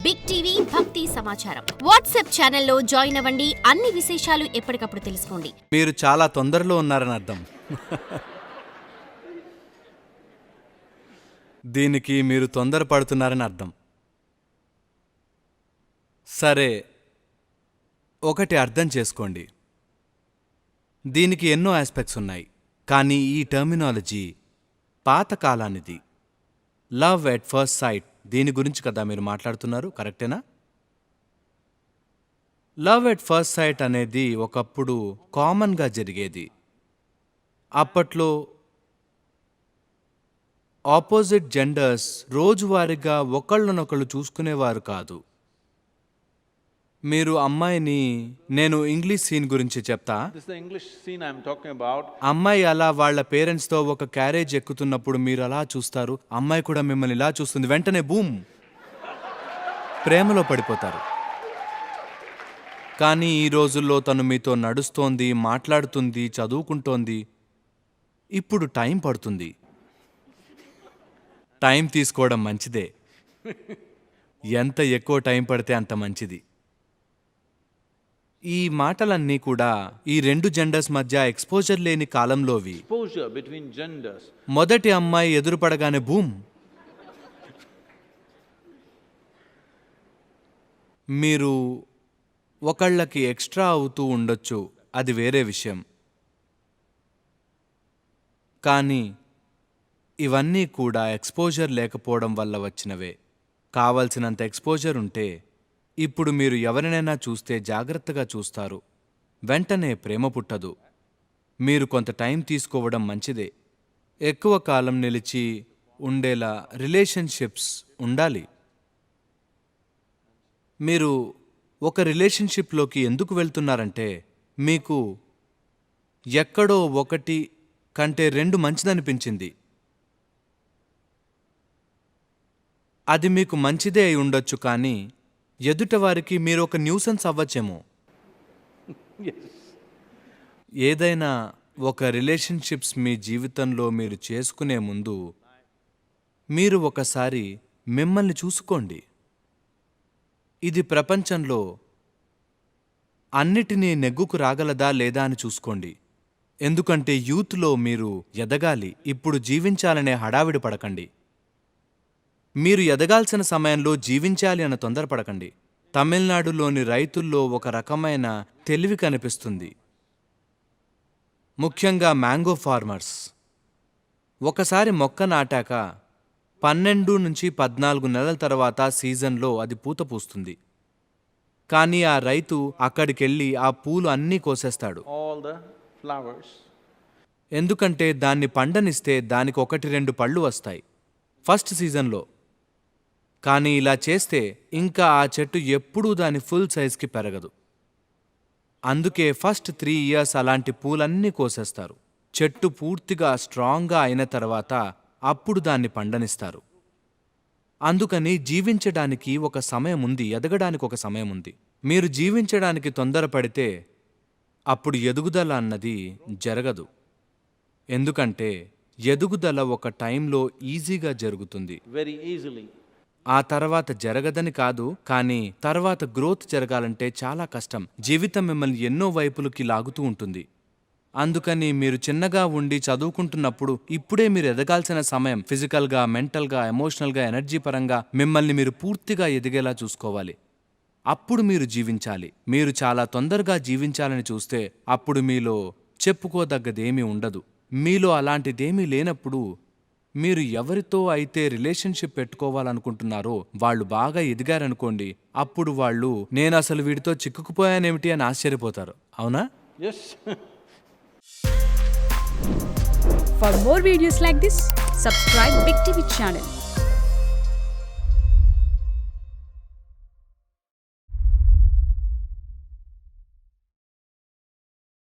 Big TV భక్తి సమాచారం WhatsApp ఛానల్లో జాయిన్ అవ్వండి. అన్ని విశేషాలు ఎప్పటికప్పుడు తెలుసుకోండి. మీరు చాలా తొందరలో ఉన్నారని అర్థం. దీనికి మీరు తొందరపడుతున్నారని అర్థం. సరే, ఒకటి అర్థం చేసుకోండి. దీనికి ఎన్నో ఆస్పెక్ట్స్ ఉన్నాయి, కానీ ఈ టర్మినాలజీ పాతకాలానిది. లవ్ ఎట్ ఫస్ట్ సైట్, దీని గురించి కదా మీరు మాట్లాడుతున్నారు, కరెక్టేనా? లవ్ ఎట్ ఫస్ట్ సైట్ అనేది ఒకప్పుడు కామన్గా జరిగేది. అప్పట్లో ఆపోజిట్ జెండర్స్ రోజువారీగా ఒకళ్ళనొకళ్ళు చూసుకునేవారు కాదు. మీరు అమ్మాయిని, నేను ఇంగ్లీష్ సీన్ గురించి చెప్తా. This is the English scene I'm talking about. అమ్మాయి అలా వాళ్ళ పేరెంట్స్తో ఒక క్యారేజ్ ఎక్కుతున్నప్పుడు మీరు అలా చూస్తారు, అమ్మాయి కూడా మిమ్మల్ని ఇలా చూస్తుంది. వెంటనే బూమ్, ప్రేమలో పడిపోతారు. కానీ ఈ రోజుల్లో తను మీతో నడుస్తోంది, మాట్లాడుతుంది, చదువుకుంటోంది. ఇప్పుడు టైం పడుతుంది. టైం తీసుకోవడం మంచిదే. ఎంత ఎక్కువ టైం పడితే అంత మంచిది. ఈ మాటలన్నీ కూడా ఈ రెండు జెండర్స్ మధ్య ఎక్స్పోజర్ లేని కాలంలోవి. Exposure between genders. మొదటి అమ్మాయి ఎదురుపడగానే బూమ్. మీరు ఒకళ్ళకి ఎక్స్ట్రా అవుతూ ఉండొచ్చు, అది వేరే విషయం. కానీ ఇవన్నీ కూడా ఎక్స్పోజర్ లేకపోవడం వల్ల వచ్చినవే. కావలసినంత ఎక్స్పోజర్ ఉంటే ఇప్పుడు మీరు ఎవరినైనా చూస్తే జాగ్రత్తగా చూస్తారు, వెంటనే ప్రేమ పుట్టదు. మీరు కొంత టైం తీసుకోవడం మంచిదే. ఎక్కువ కాలం నిలిచి ఉండేలా రిలేషన్షిప్స్ ఉండాలి. మీరు ఒక రిలేషన్షిప్లోకి ఎందుకు వెళ్తున్నారంటే మీకు ఎక్కడో ఒకటి కంటే రెండు మంచిదనిపించింది. అది మీకు మంచిదే అయి ఉండొచ్చు, కానీ ఎదుటవారికి మీరు ఒక న్యూసెన్స్ అవ్వచ్చేమో. ఏదైనా ఒక రిలేషన్షిప్స్ మీ జీవితంలో మీరు చేసుకునే ముందు మీరు ఒకసారి మిమ్మల్ని చూసుకోండి. ఇది ప్రపంచంలో అన్నిటినీ నెగ్గుకు రాగలదా లేదా అని చూసుకోండి. ఎందుకంటే యూత్లో మీరు ఎదగాలి, ఇప్పుడు జీవించాలనే హడావిడి పడకండి. మీరు ఎదగాల్సిన సమయంలో జీవించాలి అన్న తొందరపడకండి. తమిళనాడులోని రైతుల్లో ఒక రకమైన తెలివి కనిపిస్తుంది, ముఖ్యంగా మ్యాంగో ఫార్మర్స్. ఒకసారి మొక్క నాటాక 12 నుంచి 14 నెలల తర్వాత సీజన్లో అది పూత పూస్తుంది. కానీ ఆ రైతు అక్కడికెళ్ళి ఆ పూలు అన్నీ కోసేస్తాడు. All the flowers. ఎందుకంటే దాన్ని పండనిస్తే దానికి 1-2 పళ్ళు వస్తాయి ఫస్ట్ సీజన్లో. కానీ ఇలా చేస్తే ఇంకా ఆ చెట్టు ఎప్పుడూ దాని ఫుల్ సైజ్కి పెరగదు. అందుకే ఫస్ట్ 3 ఇయర్స్ అలాంటి పూలన్నీ కోసేస్తారు. చెట్టు పూర్తిగా స్ట్రాంగ్గా అయిన తర్వాత అప్పుడు దాన్ని పండనిస్తారు. అందుకని జీవించడానికి ఒక సమయం ఉంది, ఎదగడానికి ఒక సమయం ఉంది. మీరు జీవించడానికి తొందరపడితే అప్పుడు ఎదుగుదల అన్నది జరగదు. ఎందుకంటే ఎదుగుదల ఒక టైంలో ఈజీగా జరుగుతుంది, Very easily. ఆ తర్వాత జరగదని కాదు, కానీ తర్వాత గ్రోత్ జరగాలంటే చాలా కష్టం. జీవితం మిమ్మల్ని ఎన్నో వైపులకి లాగుతూ ఉంటుంది. అందుకని మీరు చిన్నగా ఉండి చదువుకుంటున్నప్పుడు ఇప్పుడే మీరు ఎదగాల్సిన సమయం. ఫిజికల్గా, మెంటల్గా, ఎమోషనల్గా, ఎనర్జీ పరంగా మిమ్మల్ని మీరు పూర్తిగా ఎదిగేలా చూసుకోవాలి. అప్పుడు మీరు జీవించాలి. మీరు చాలా తొందరగా జీవించాలని చూస్తే అప్పుడు మీలో చెప్పుకోదగ్గదేమీ ఉండదు. మీలో అలాంటిదేమీ లేనప్పుడు మీరు ఎవరితో అయితే రిలేషన్షిప్ పెట్టుకోవాలనుకుంటున్నారో వాళ్ళు బాగా ఎదిగారనుకోండి, అప్పుడు వాళ్ళు నేను అసలు వీడితో చిక్కుకుపోయానేమిటి అని ఆశ్చర్యపోతారు. అవునా? Yes. For more videos like this, subscribe Big TV channel.